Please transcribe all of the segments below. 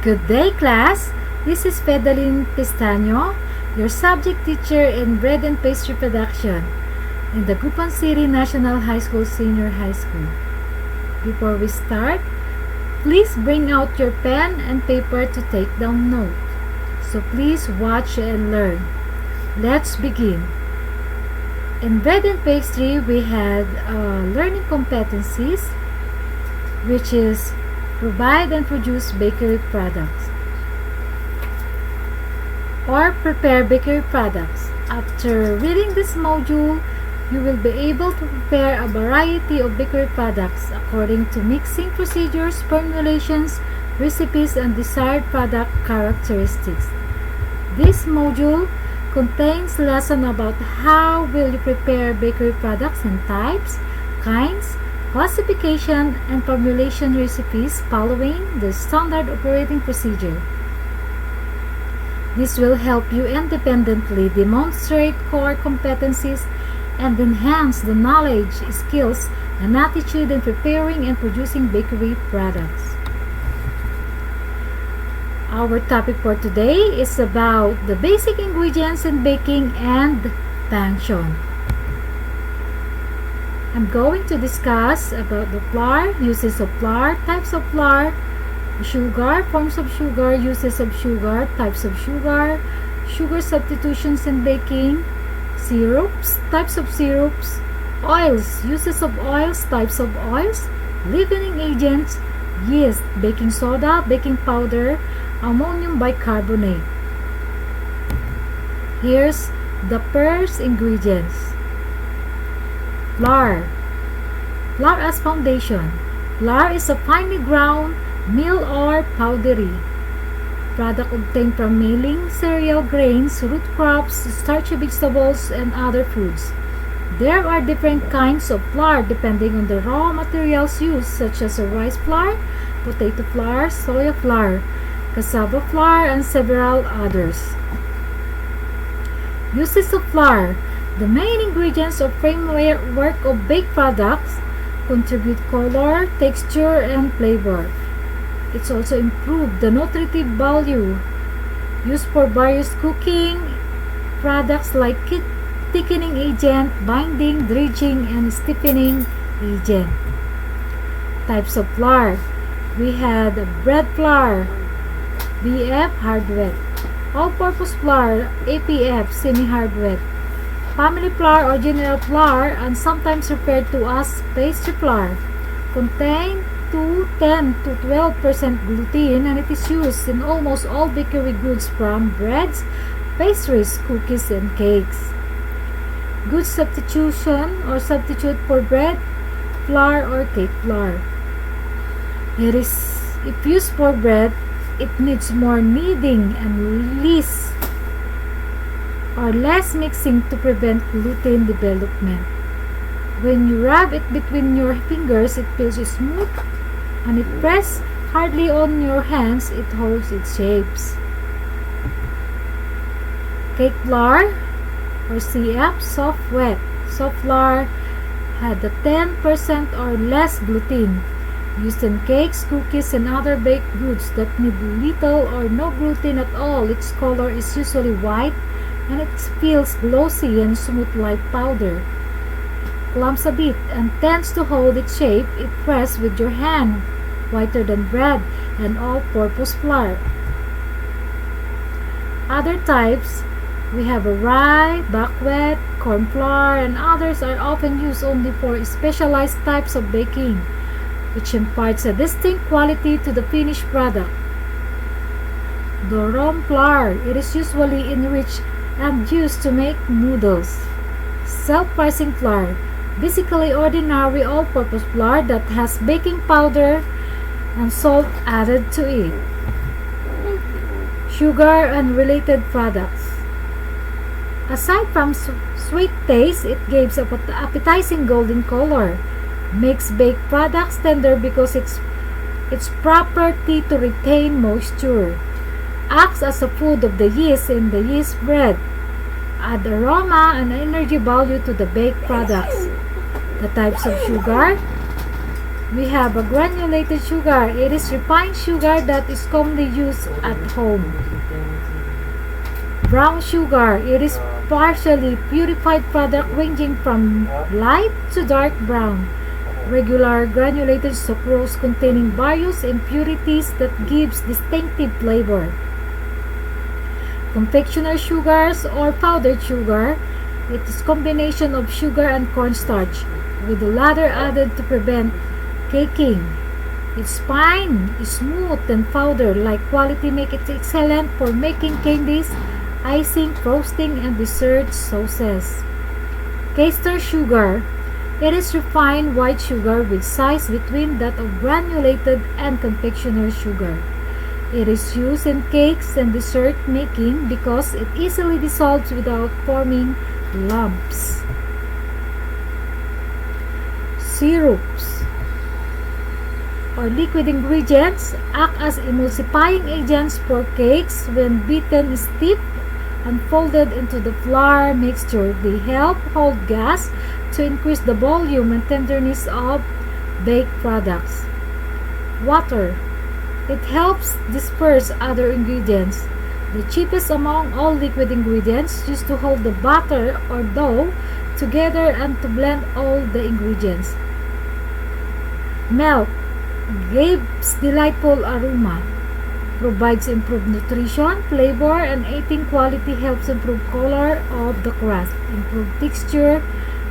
Good day, class! This is Fedalin Pestaño, your subject teacher in bread and pastry production in the Dagupan City National High School Senior High School. Before we start, please bring out your pen and paper to take down notes. So please watch and learn. Let's begin. In bread and pastry, we had learning competencies, which is provide and produce bakery products or prepare bakery products. After reading this module, you will be able to prepare a variety of bakery products according to mixing procedures, formulations, recipes, and desired product characteristics. This module contains lesson about how will you prepare bakery products and types, kinds, classification, and formulation recipes following the standard operating procedure. This will help you independently demonstrate core competencies and enhance the knowledge, skills, and attitude in preparing and producing bakery products. Our topic for today is about the basic ingredients in baking and function. I'm going to discuss about the flour, uses of flour, types of flour, sugar, forms of sugar, uses of sugar, types of sugar, sugar substitutions in baking, syrups, types of syrups, oils, uses of oils, types of oils, leavening agents, yeast, baking soda, baking powder, ammonium bicarbonate. Here's the first ingredients. Flour. Flour as foundation. Flour is a finely ground meal or powdery product obtained from milling cereal grains, root crops, starchy vegetables, and other foods. There are different kinds of flour depending on the raw materials used, such as rice flour, potato flour, soya flour, cassava flour, and several others. Uses of flour. The main ingredients of framework of baked products contribute color, texture, and flavor. It's also improved the nutritive value. Used for various cooking products like thickening agent, binding, dredging, and stiffening agent. Types of flour. We had bread flour, BF hard wet, all-purpose flour, APF semi-hard wet, family flour or general flour, and sometimes referred to as pastry flour, contain 10 to 12% gluten, and it is used in almost all bakery goods from breads, pastries, cookies, and cakes. Good substitution or substitute for bread, flour, or cake flour. If used for bread, it needs more kneading and less mixing to prevent gluten development. When you rub it between your fingers, it feels smooth, and if pressed hardly on your hands, it holds its shapes. Cake flour or CF, soft wet. Soft flour had a 10% or less gluten. Used in cakes, cookies, and other baked goods that need little or no gluten at all. Its color is usually white, and it feels glossy and smooth like powder. Clumps a bit and tends to hold its shape if pressed with your hand. Whiter than bread and all-purpose flour. Other types, we have a rye, buckwheat, corn flour, and others are often used only for specialized types of baking, which imparts a distinct quality to the finished product. Durum flour, it is usually enriched and used to make noodles. Self-rising flour, basically ordinary all-purpose flour that has baking powder and salt added to it. Sugar and related products. Aside from sweet taste, it gives an appetizing golden color. Makes baked products tender because its property to retain moisture. Acts as a food of the yeast in the yeast bread. Add aroma and energy value to the baked products. The types of sugar. We have a granulated sugar. It is refined sugar that is commonly used at home. Brown sugar. It is partially purified product ranging from light to dark brown. Regular granulated sucrose containing various impurities that gives distinctive flavor. Confectioner sugars or powdered sugar. It is combination of sugar and cornstarch, with the latter added to prevent caking. Its fine, smooth, and powder-like quality make it excellent for making candies, icing, frosting, and dessert sauces. Castor sugar. It is refined white sugar with size between that of granulated and confectioner sugar. It is used in cakes and dessert making because it easily dissolves without forming lumps. Syrups or liquid ingredients act as emulsifying agents for cakes when beaten stiff and folded into the flour mixture. They help hold gas to increase the volume and tenderness of baked products. Water. It helps disperse other ingredients. The cheapest among all liquid ingredients used to hold the batter or dough together and to blend all the ingredients. Milk gives delightful aroma, provides improved nutrition, flavor, and eating quality, helps improve color of the crust, improve texture,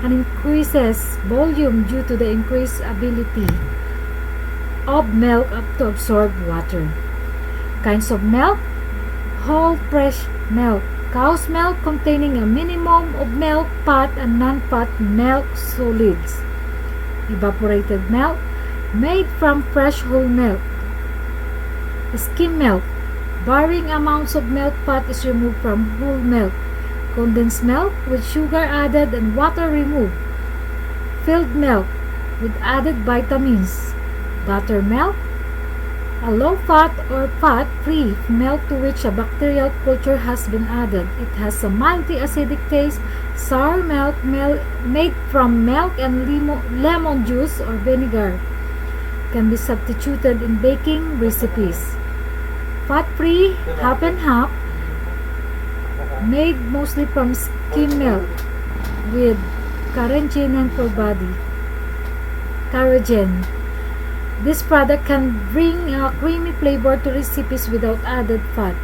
and increases volume due to the increased ability of milk to absorb water. Kinds of milk. Whole fresh milk. Cow's milk containing a minimum of milk, fat, and non-fat milk solids. Evaporated milk made from fresh whole milk. Skim milk. Varying amounts of milk fat is removed from whole milk. Condensed milk with sugar added and water removed. Filled milk with added vitamins. Buttermilk. A low-fat or fat-free milk to which a bacterial culture has been added. It has a mildly acidic taste. Sour milk made from milk and lemon juice or vinegar can be substituted in baking recipes. Fat-free, half and half, made mostly from skim milk with carrageenan for body. Carrageen. This product can bring a creamy flavor to recipes without added fat.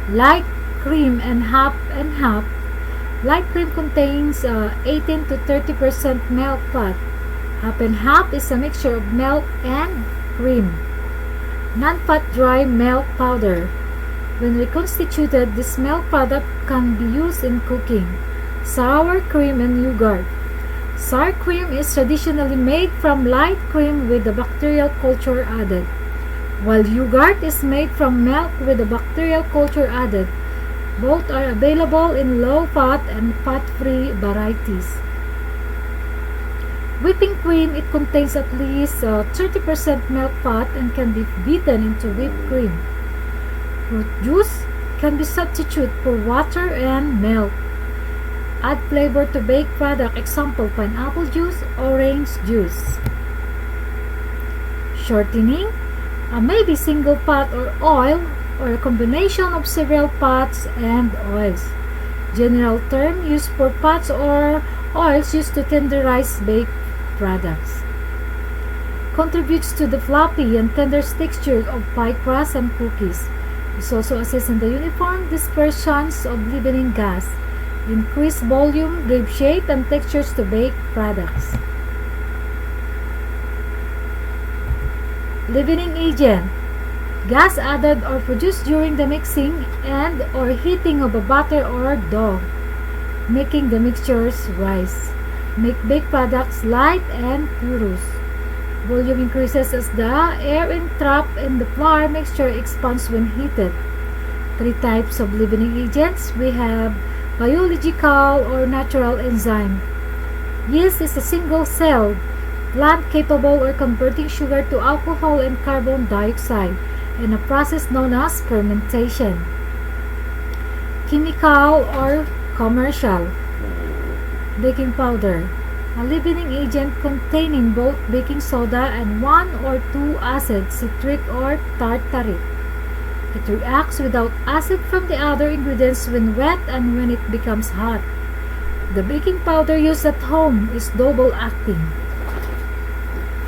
Light cream and half and half. Light cream contains 18 to 30% milk fat. Half and half is a mixture of milk and cream. Non-fat dry milk powder. When reconstituted, this milk product can be used in cooking. Sour cream and yogurt. Sour cream is traditionally made from light cream with the bacterial culture added, while yogurt is made from milk with the bacterial culture added. Both are available in low-fat and fat-free varieties. Whipping cream, it contains at least 30% milk fat and can be beaten into whipped cream. Fruit juice can be substituted for water and milk. Add flavor to baked product, example pineapple juice, orange juice. Shortening, maybe single fat or oil or a combination of several fats and oils. General term used for fats or oils used to tenderize baked products. Contributes to the fluffy and tender texture of pie crust and cookies. This also assists in the uniform dispersions of leavening gas. Increase volume, give shape, and textures to baked products. Leavening agent. Gas added or produced during the mixing and or heating of a batter or dough, making the mixtures rise. Make baked products light and porous. Volume increases as the air entrapped in the flour mixture expands when heated. 3 types of leavening agents. We have biological or natural enzyme. Yeast is a single-celled plant capable of converting sugar to alcohol and carbon dioxide in a process known as fermentation. Chemical or commercial. Baking powder. a leavening agent containing both baking soda and one or two acids, citric or tartaric. It reacts without acid from the other ingredients when wet and when it becomes hot. The baking powder used at home is double acting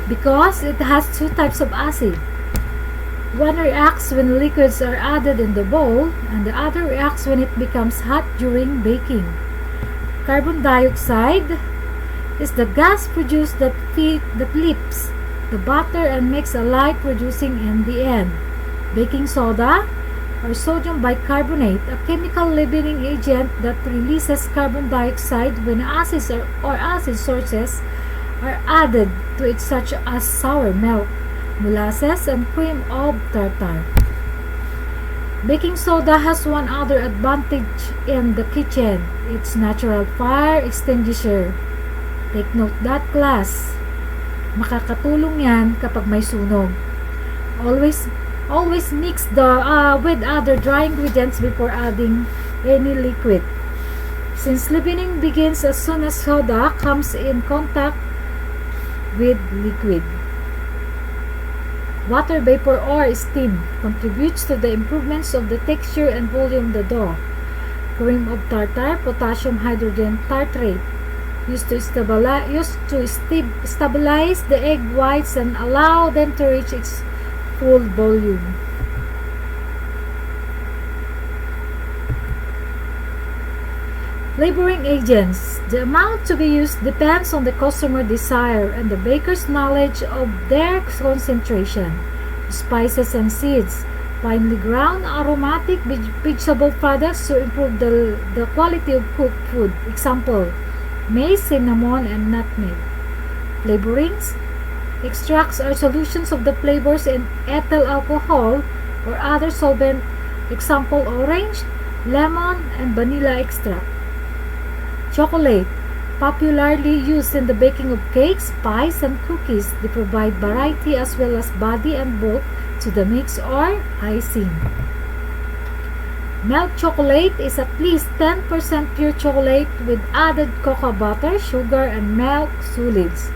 because it has two types of acid. One reacts when liquids are added in the bowl, and the other reacts when it becomes hot during baking. Carbon dioxide is the gas produced that leaps the butter and makes a light producing in the end. Baking soda or sodium bicarbonate, a chemical leavening agent that releases carbon dioxide when acids or acid sources are added to it, such as sour milk, molasses, and cream of tartar. Baking soda has one other advantage in the kitchen: its natural fire extinguisher. Take note that, class. Makakatulong yan kapag may sunog. Always mix with other dry ingredients before adding any liquid, since leavening begins as soon as soda comes in contact with liquid. Water vapor or steam contributes to the improvements of the texture and volume of the dough. Cream of tartar, potassium hydrogen tartrate, used to stabilize the egg whites and allow them to reach its full volume. Flavoring agents. The amount to be used depends on the customer desire and the baker's knowledge of their concentration. Spices and seeds. Finely ground aromatic vegetable products to improve the quality of cooked food. Example: mace, cinnamon, and nutmeg. Flavorings. Extracts are solutions of the flavors in ethyl alcohol or other solvent. Example: orange, lemon, and vanilla extract. Chocolate. Popularly used in the baking of cakes, pies, and cookies. They provide variety as well as body and bulk to the mix or icing. Milk chocolate is at least 10% pure chocolate with added cocoa butter, sugar, and milk solids.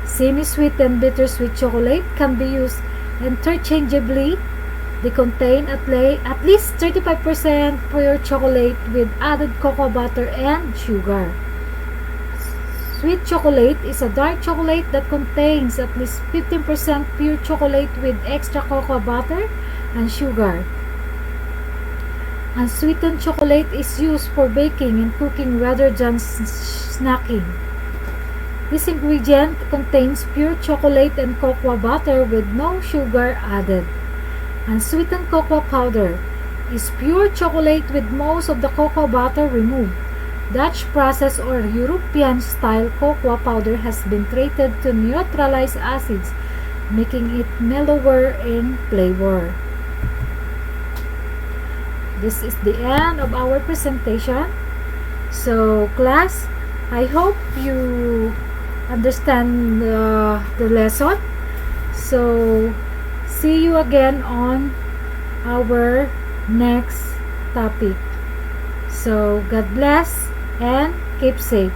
Semi-sweet and bittersweet chocolate can be used interchangeably. They contain at least 35% pure chocolate with added cocoa butter and sugar. Sweet chocolate is a dark chocolate that contains at least 15% pure chocolate with extra cocoa butter and sugar. Unsweetened chocolate is used for baking and cooking rather than snacking. This ingredient contains pure chocolate and cocoa butter with no sugar added. Unsweetened cocoa powder is pure chocolate with most of the cocoa butter removed. Dutch process or European style cocoa powder has been treated to neutralize acids, making it mellower in flavor. This is the end of our presentation. So, class, I hope you understand the lesson. So, see you again on our next topic. So, God bless and keep safe.